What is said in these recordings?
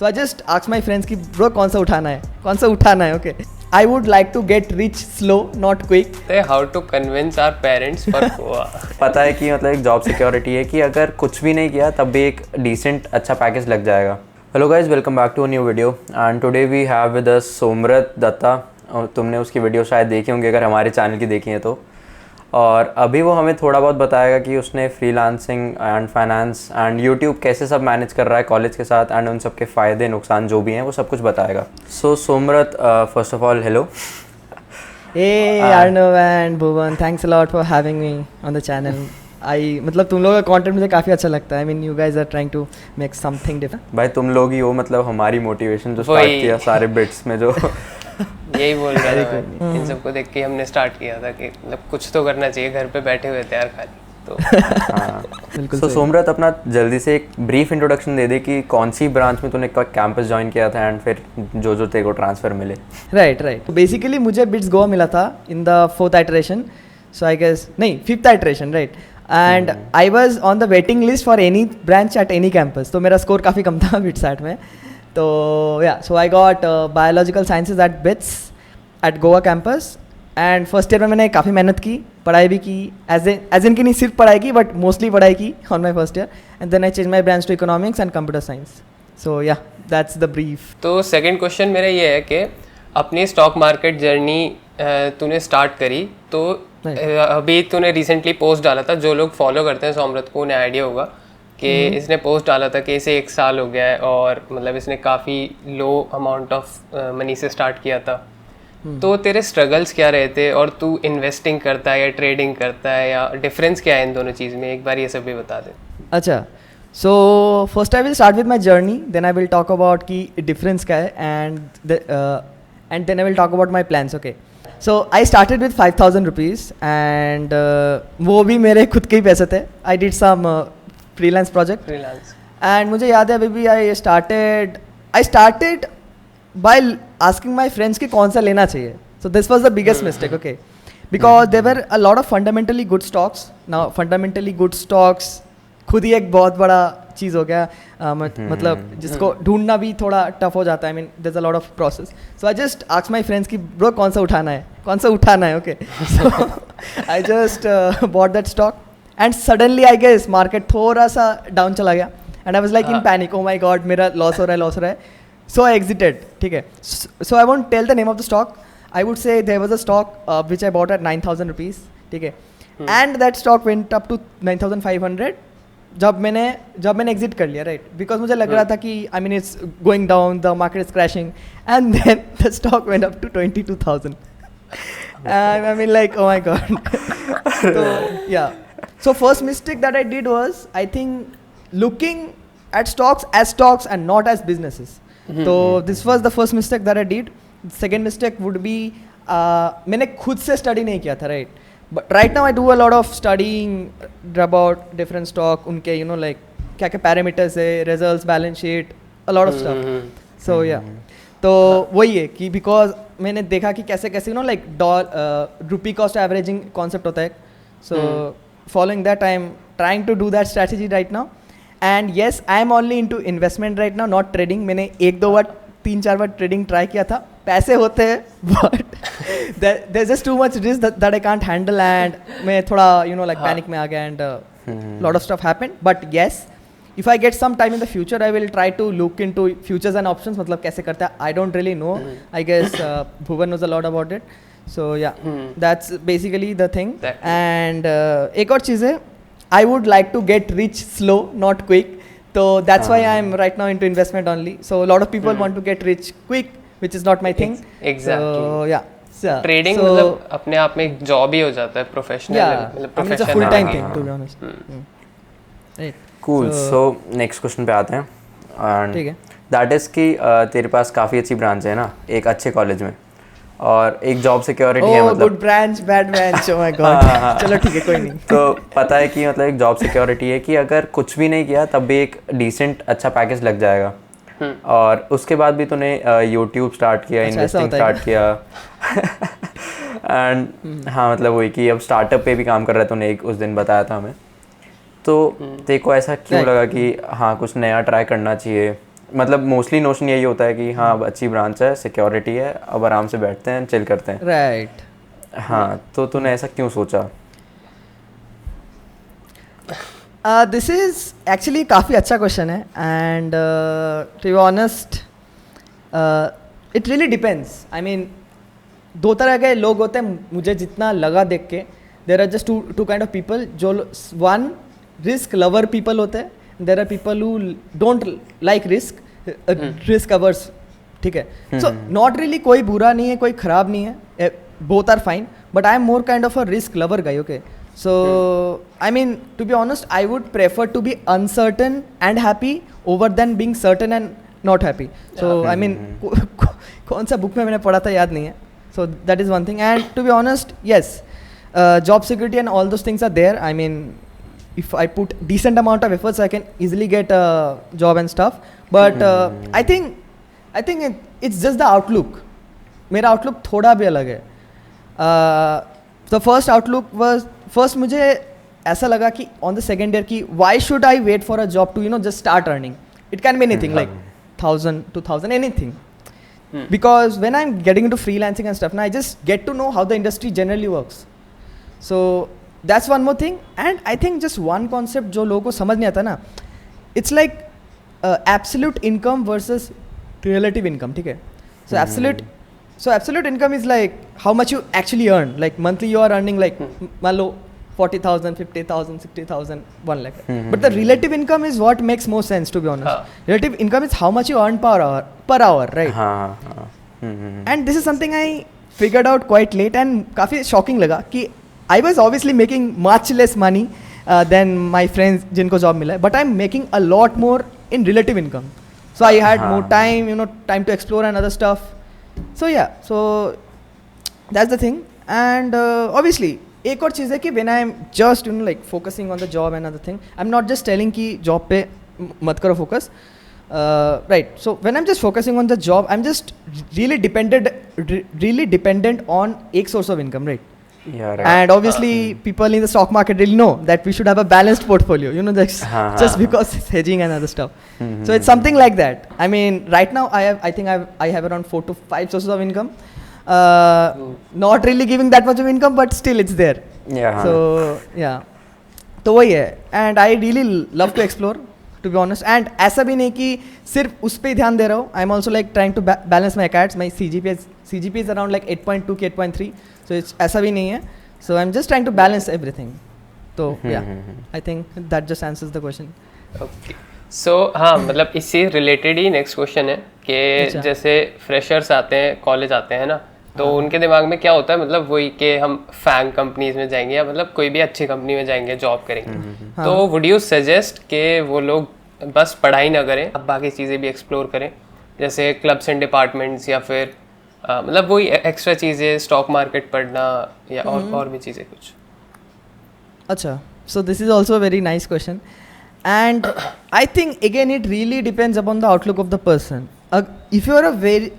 So I just asked my friends कि bro कौन सा उठाना है okay. I would like to get rich slow, not quick. How to convince our parents for Goa. पता है कि मतलब एक जॉब सिक्योरिटी है कि अगर कुछ भी नहीं किया तब भी एक डिसेंट अच्छा पैकेज लग जाएगा. Hello guys, welcome back to a new video and today we have with us Somrat Dutta. और तुमने उसकी वीडियो शायद देखी होंगी अगर हमारे चैनल की देखी है तो. और अभी वो हमें थोड़ा बहुत बताएगा कि उसने freelancing and finance and YouTube कैसे सब मैनेज कर रहा है कॉलेज के साथ एंड उन सब के फ़ायदे नुकसान जो भी हैं वो सब कुछ बताएगा. So Somrat, first of all hello. Hey Arnav and Bhuvan, thanks a lot for having me on the channel. मतलब तुम लोगों का कंटेंट मुझे काफ़ी अच्छा लगता है. I mean you guys are trying to make something different. भाई तुम लोग ही हो मतलब हमारी मोटिवेशन जो स्टार्ट किया सारे बिट्स में जो यही बोल रहा था. इन सबको देख के हमने स्टार्ट किया था कि मतलब कुछ तो करना चाहिए, घर पे बैठे हुए थे यार खाली तो. बिल्कुल. सोमरत, अपना जल्दी से एक ब्रीफ इंट्रोडक्शन दे दे कि कौन सी ब्रांच में तूने कैंपस ज्वाइन किया था एंड फिर जो तेरे को ट्रांसफ़र मिले. राइट बेसिकली मुझे बिट्स गोवा मिला था in the 4th iteration. So I guess नहीं 5th iteration right. And I was on the waiting list for any branch at any campus. तो मेरा स्कोर काफ़ी कम था बिट्सैट में. तो yeah so I got biological sciences at BITS at Goa campus. And first year में मैंने काफ़ी मेहनत की, पढ़ाई भी की, एज इन की नहीं सिर्फ पढ़ाई की बट मोस्टली पढ़ाई की on my first year. And then I change my branch to economics and computer science. So yeah that's the brief. तो सेकंड क्वेश्चन मेरा ये है कि अपनी स्टॉक मार्केट जर्नी तूने स्टार्ट करी तो अभी तूने रिसेंटली पोस्ट डाला था. जो लोग फॉलो करते हैं सोमरत को उन्हें आइडिया होगा कि इसने पोस्ट डाला था कि इसे 1 साल हो गया है और मतलब इसने काफ़ी लो अमाउंट ऑफ मनी से स्टार्ट किया था. तो तेरे स्ट्रगल्स क्या रहे थे और तू इन्वेस्टिंग करता है या ट्रेडिंग करता है या डिफरेंस क्या है इन दोनों चीज़ में, एक बार ये सब भी बता दे. अच्छा, so first I will start with my journey, then I will talk about कि डिफरेंस क्या है and then I will talk about my plans. Okay, so I started with 5,000 rupees and वो भी मेरे खुद के ही पैसे थे. I did some freelance project and मुझे याद है अभी भी I started by asking my friends कि कौन सा लेना चाहिए. So this was the biggest mistake, okay, because there were a lot of fundamentally good stocks. Now fundamentally good stocks खुद ही एक बहुत बड़ा चीज़ हो गया. मतलब जिसको ढूंढना भी थोड़ा टफ हो जाता है. I mean there's a lot of process. So I just asked my friends कि bro कौन सा उठाना है okay. So I just bought that stock and suddenly I guess market थोड़ा सा डाउन चला गया and I was like in panic. Oh my god मेरा लॉस हो रहा है. So I exited, ठीक है. So I won't tell the name of the stock. I would say there was a stock which I bought at 9,000 rupees, ठीक है. And that stock went up to 9,500 जब मैंने exit कर लिया, right? Because मुझे लग रहा था कि I mean it's going down, the market is crashing, and then the stock went up to 22,000. I mean like oh my god. So yeah. So first mistake that I did was I think looking at stocks as stocks and not as businesses. तो this was the first mistake that I did. Second mistake would be मैंने खुद से study नहीं किया था, right. But right now I do a lot of studying about different stock, उनके you know like क्या क्या पैरामीटर्स है, results, balance sheet, a lot of stuff. So yeah तो वही है कि बिकॉज मैंने देखा कि कैसे कैसे you know like rupee cost averaging concept होता है. So following that I am trying to do that strategy right now. And yes I am only into investment right now, not trading. मैंने 1-2 बार 3-4 बार trading try किया था, पैसे होते हैं but there is just too much risk that I can't handle and मैं थोड़ा you know like panic में आ गया and lot of stuff happened. But yes if I get some time in the future I will try to look into futures and options. मतलब कैसे करते हैं I don't really know. I guess Bhuvan knows a lot about it. So yeah that's basically the thing. And एक और चीज़ है, I would like to get rich slow, not quick. So that's why I'm right now into investment only. So a lot of people want to get rich quick, which is not my thing. Exactly. So yeah. Trading मतलब अपने आप में एक job ही हो जाता है, professional. मतलब professional. It's a full time thing to be honest. Right. Cool. So next question पे आते हैं. ठीक है. That is कि तेरे पास काफ़ी अच्छी ब्रांच है ना एक अच्छे कॉलेज में और एक जॉब सिक्योरिटी है. मतलब good branch bad branch. Oh my God. चलो ठीक है कोई नहीं. तो पता है कि मतलब एक जॉब सिक्योरिटी है कि अगर कुछ भी नहीं किया तब भी एक डिसेंट अच्छा पैकेज लग जाएगा. और उसके बाद भी तूने यूट्यूब स्टार्ट किया, इन्वेस्टिंग स्टार्ट किया एंड हाँ मतलब वही कि अब स्टार्टअप पे भी काम कर रहा है तूने, एक उस दिन बताया था हमें. तो तेरे को ऐसा क्यों लगा कि हाँ कुछ नया ट्राई करना चाहिए मतलब मोस्टली नोशन यही होता है कि हाँ अब अच्छी ब्रांच है, सिक्योरिटी है, अब आराम से बैठते हैं, चिल करते हैं। राइट। हाँ, तो तूने ऐसा क्यों सोचा? दिस इज़ एक्चुअली काफ़ी अच्छा क्वेश्चन है, and to be honest it really depends. I mean दो तरह के लोग होते हैं, मुझे जितना लगा देख के। There are just two kind of people, जो वन रिस्क लवर पीपल होते हैं, there are people who don't like risk averse, ठीक है। सो नॉट रियली कोई बुरा नहीं है, कोई ख़राब नहीं है, both are fine, but I am more kind of a risk lover guy, okay. So I mean, to be honest, I would prefer to be uncertain and happy over than being certain and not happy. So I mean, कौन सा book में मैंने पढ़ा था याद नहीं है. So that is one thing. And to be honest, yes, job security and all those things are there. I mean, if I put decent amount of efforts, I can easily get a job and stuff. But I think it's just the outlook. मेरा outlook थोड़ा भी अलग है. The first outlook was, first मुझे ऐसा लगा कि on the second year कि why should I wait for a job to just start earning? It can be anything like 1,000, 2,000, anything. Because when I'm getting into freelancing and stuff, now I just get to know how the industry generally works. So that's one more thing. And I think just one concept जो लोगों को समझ नहीं आता ना, it's like absolute income versus relative income, ठीक है? So absolute income is like how much you actually earn. Like monthly you are earning like मान लो 40,000, 50,000, 60,000, 1 lakh. But the relative income is what makes more sense, to be honest. Relative income is how much you earn per hour, right? हाँ. And this is something I figured out quite late, and काफ़ी shocking लगा कि I was obviously making much less money than my friends जिनको job मिला है, but I'm making a lot more in relative income. So I had more time, time to explore and other stuff. So yeah, so that's the thing. And obviously एक और चीज़ है कि when I'm just like focusing on the job and other thing, I'm not just telling कि job पे मत करो focus, right? So when I'm just focusing on the job, I'm just really dependent on एक source of income, right? Yeah, right. And obviously people in the stock market really know that we should have a balanced portfolio, just because it's hedging and other stuff. So it's something like that. I mean, right now I think I have around 4 to 5 sources of income. Not really giving that much of income, but still it's there. Yeah. So yeah, तो वही है. And I really love to explore, to be honest. And ऐसा भी नहीं कि सिर्फ उस पे ही ध्यान दे रहा हूँ. I'm also like trying to balance my academics. My CGPA is around like 8.2 ki 8.3. So it's ऐसा भी नहीं है. So I'm just trying to balance everything. तो yeah, I think that just answers the question. Okay. So हाँ, मतलब इससे related ही next question है कि जैसे फ्रेशर्स आते हैं, कॉलेज आते हैं ना, तो उनके दिमाग में क्या होता है, मतलब वही कि हम फैंग कंपनीज में जाएंगे या मतलब कोई भी अच्छी कंपनी में जाएंगे, जॉब करेंगे. तो वुड यू सजेस्ट कि वो लोग बस पढ़ाई ना करें, अब बाकी चीज़ें भी एक्सप्लोर करें, जैसे क्लब्स एंड डिपार्टमेंट्स या फिर मतलब वही एक्स्ट्रा चीज़ें, स्टॉक मार्केट पढ़ना या और भी चीज़ें कुछ? अच्छा, so this is also a very nice question. And I think again it really depends upon the outlook of the person. If you are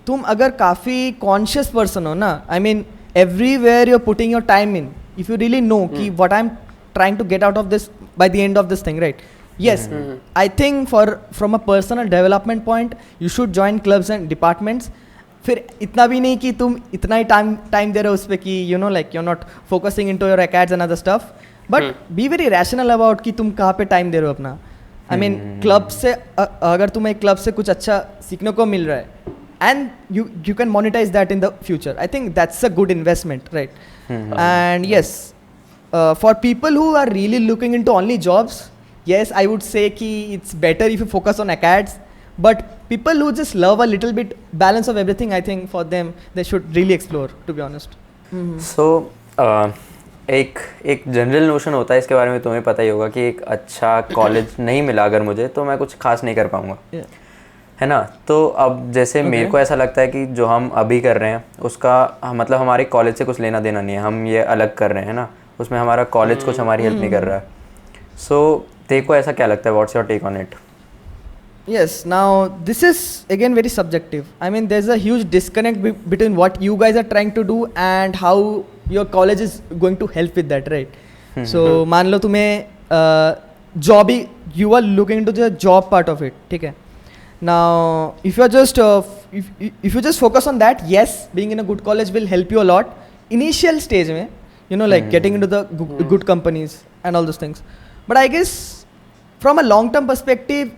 तुम अगर काफ़ी conscious person हो ना, I mean everywhere you're putting your time in, if you really know कि what I'm trying to get out of this by the end of this thing, right? Yes, I think from a personal development point, you should join clubs and departments. फिर इतना भी नहीं कि तुम इतना ही time दे रहे हो उस पर कि like you're not focusing into your acads and other stuff. But be very rational about कि तुम कहाँ पे टाइम दे रहे हो अपना. I mean क्लब से अगर तुम्हें क्लब से कुछ अच्छा सीखने को मिल रहा है and you can monetize that in the future, I think that's a good investment, right? And yes, for people who are really looking into only jobs, yes, I would say कि it's better if you focus on acads. But people who just love a little bit balance of everything, I think for them they should really explore, to be honest. So एक general notion होता है इसके बारे में, तुम्हें पता ही होगा कि एक अच्छा कॉलेज नहीं मिला अगर मुझे, तो मैं कुछ खास नहीं कर पाऊँगा, है ना? तो अब जैसे मेरे को ऐसा लगता है कि जो हम अभी कर रहे हैं उसका मतलब हमारे कॉलेज से कुछ लेना देना नहीं है, हम ये अलग कर रहे हैं ना, उसमें हमारा कॉलेज कुछ हमारी हेल्प नहीं कर रहा है. सो तेरे को ऐसा क्या लगता है? What's your take on it? Yes, now this is again very subjective. I mean there's a huge disconnect between what you guys are trying to do and how your college is going to help with that, right? So मान लो तुम्हें job he, you are looking into the job part of it, ठीक है? Now, if you're just if you just focus on that, yes, being in a good college will help you a lot. Initial stage में, you know, like getting into the good companies and all those things. But I guess from a long-term perspective,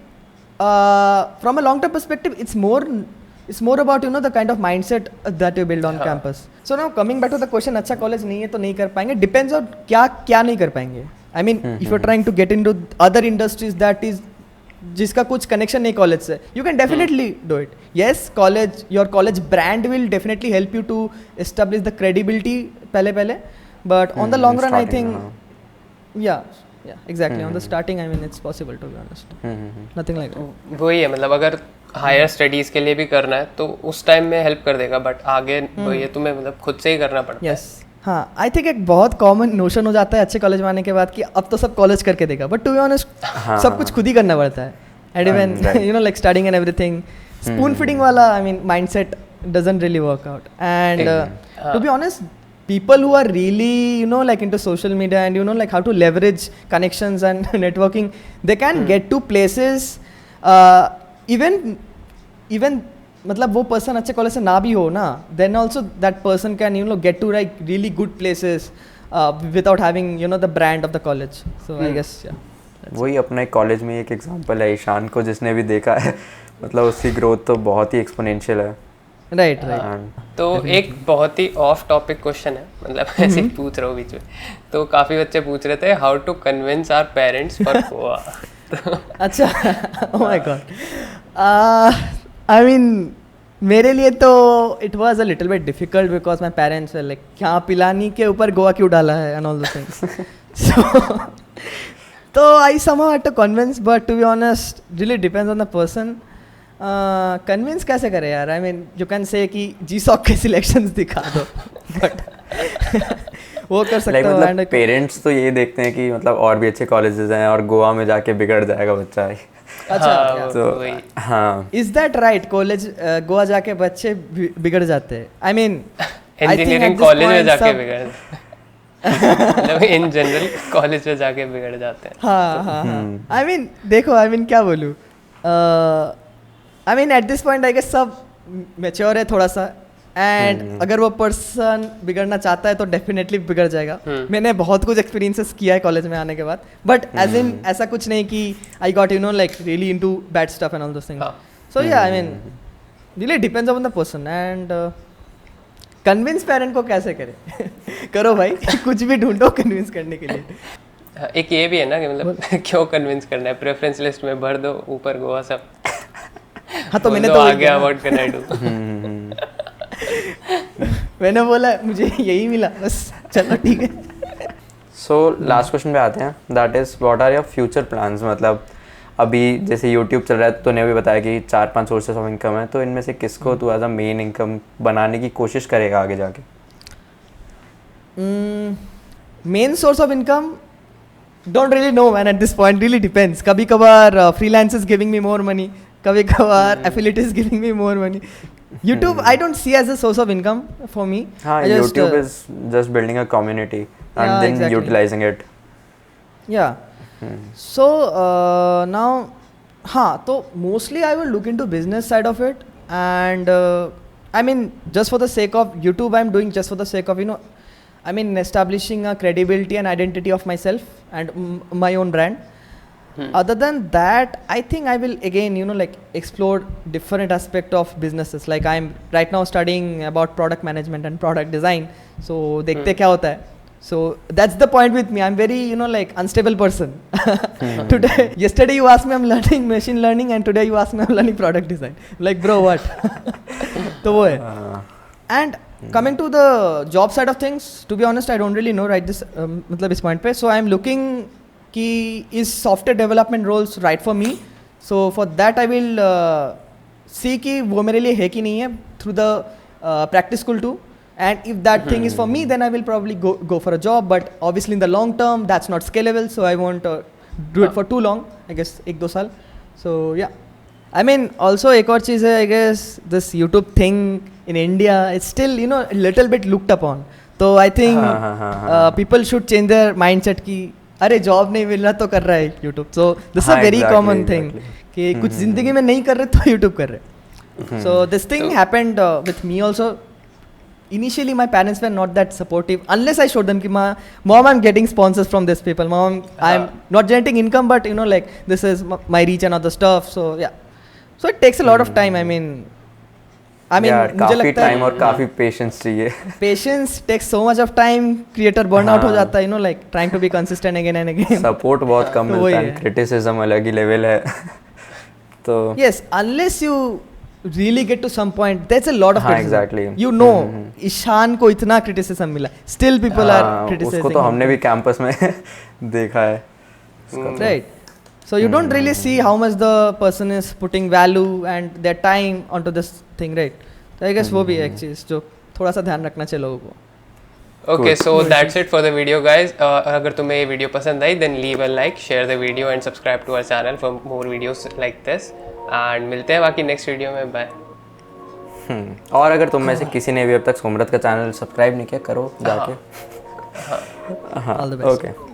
it's more about, you know, the kind of mindset that you build on campus. So now coming back to the question, अच्छा college नहीं है तो नहीं कर पाएंगे. Depends on क्या नहीं कर पाएंगे. I mean, if you're trying to get into other industries that is जिसका कुछ कनेक्शन नहीं कॉलेज से, you can definitely do it. Yes, college, your college brand will definitely help you to establish the credibility पहले, but on the long run I think yeah exactly on the starting I mean it's possible to be honest, nothing like that. वही है, मतलब अगर higher studies के लिए भी करना है तो उस टाइम में हेल्प कर देगा, बट आगे वही है, तुम्हें मतलब खुद से ही करना पड़ता है. यस, हाँ, आई थिंक एक बहुत कॉमन नोशन हो जाता है अच्छे कॉलेज में आने के बाद कि अब तो सब कॉलेज करके देगा, बट टू बी ऑनेस्ट सब कुछ खुद ही करना पड़ता है. And even you know like studying and everything, spoon feeding वाला I mean mindset doesn't really work out. And to be honest, people who are really, you know, like into social media and, you know, like how to leverage connections and networking, they can get to places even मतलब वो person अच्छे college से ना भी हो ना, then also that person can, you know, get to like really good places without having, you know, the brand of the college. So I guess वही अपने कॉलेज में एक एग्जांपल है ईशान को, जिसने भी देखा है, मतलब उसकी ग्रोथ तो बहुत ही एक्सपोनेंशियल है. राइट. तो एक बहुत ही ऑफ टॉपिक क्वेश्चन है, मतलब ऐसे ही पूछ रहा हूँ बीच में. तो काफ़ी बच्चे पूछ रहे थे how to convince our parents for Goa. अच्छा, oh my god. I mean मेरे लिए तो it was a little bit difficult because my parents were like, क्या पिलानी के ऊपर गोवा क्यों डाला है and all those things. So I somehow had to convince, but to be honest, really depends on the person. Convince कैसे करे यार? I mean you can say कि GSOC के सिलेक्शंस दिखा दो, बट वो कर सकते हो. मतलब पेरेंट्स तो ये देखते हैं कि मतलब और भी अच्छे कॉलेजेस हैं और गोवा में जाके बिगड़ जाएगा बच्चा है. अच्छा, तो हाँ, is that right? College Goa जाके बच्चे बिगड़ जाते हैं? आई मीन इंजीनियरिंग कॉलेज में जाके बिगड़ मतलब इन जनरल कॉलेज में जाके बिगड़ जाते हैं. हाँ. आई मीन देखो, आई मीन क्या बोलूँ, I mean at this point I guess सब मैच्योर है थोड़ा सा, एंड अगर वो पर्सन बिगड़ना चाहता है तो डेफिनेटली बिगड़ जाएगा. मैंने बहुत कुछ एक्सपीरियंसेस किया है कॉलेज में आने के बाद, बट एज इन ऐसा कुछ नहीं कि I got, you know, like really into bad stuff and all those things. So yeah I mean really depends on the person. And convince parent को कैसे करें? करो भाई, कुछ भी ढूंढो कन्विंस करने के लिए. एक ये भी है ना कि मतलब क्यों कन्विंस करना है, प्रेफरेंस लिस्ट में भर दो ऊपर गोवा सब. हाँ, तो मैंने तो आगे व्हाट कैन आई डू. मैंने बोला मुझे यही मिला बस, चलो ठीक है. सो लास्ट क्वेश्चन पे आते हैं, that is what are your future plans. मतलब अभी जैसे यूट्यूब चल रहा है, तूने भी बताया कि 4-5 सोर्सेस ऑफ इनकम है, तो इनमें से किसको तू एज अ मेन इनकम बनाने की कोशिश करेगा आगे जाके? Main source of income don't really know man at this point, really depends. कभी कभार freelance is giving me more money, कभी कभार affiliate is giving me more money. YouTube I don't see as a source of income for me. हाँ, YouTube is just building a community and then exactly. utilizing it. Yeah. So now हाँ, तो mostly I will look into business side of it, and I mean just for the sake of YouTube I'm doing just for the sake of, you know, I mean establishing a credibility and identity of myself and my own brand. Other than that, I think I will again, you know, like explore different aspect of businesses. Like I'm right now studying about product management and product design. So dekhte kya hota hai. So that's the point with me. I'm very, you know, like unstable person. Yesterday you asked me I'm learning machine learning, and today you asked me I'm learning product design. Like bro, what? तो वो है. And coming to the job side of things, to be honest, I don't really know right this मतलब इस point पे. So I'm looking कि is software development roles right for me. So for that I will see कि वो मेरे लिए है कि नहीं है through the practice school too. And if that thing is for me, then I will probably go for a job. But obviously in the long term, that's not scalable. So I won't do it for too long. I guess 1-2 साल. So yeah. I mean also एक और चीज़ है, I guess this YouTube thing in India, it's still, you know, a little bit looked upon. So I think people should change their mindset कि अरे job नहीं मिल रहा तो कर रहा है YouTube. So this is a very common thing कि कुछ जिंदगी में नहीं कर रहे तो यूट्यूब कर रहे. So this thing happened with me also. Initially my parents were not that supportive unless I showed them ki mom I'm getting sponsors from these people, mom I'm not generating income, but you know like this is my reach and other stuff. So yeah, so it takes a lot of time. I mean यार मुझे काफी लगता है time और काफी patience चाहिए. patience takes so much of time. Creator burnout हो जाता है, you know, like trying to be consistent again and again. Support बहुत कम तो मिलता वही है, है. क्रिटिसिज्म अलग ही लेवल है. तो Yes, unless you really get to some point, there's a lot of हाँ, criticism. exactly. You know, Ishan को इतना criticism मिला. Still people are हाँ, criticizing. उसको तो him. हमने भी कैंपस में देखा है. Right. So you don't really see how much the person is putting value and their time onto this thing, right? So I guess वो भी है एक चीज़ जो थोड़ा सा ध्यान रखना चाहिए लोगों को. Okay, so that's it for the video, guys. अगर तुम्हें ये वीडियो पसंद आई then leave a like, share the video and subscribe to our channel for more videos like this. And मिलते हैं बाकी नेक्स्ट वीडियो में. बाय. और अगर तुम में से किसी ने भी अब तक सोमरत का चैनल सब्सक्राइब नहीं किया, करो जाके. All the best. ओके.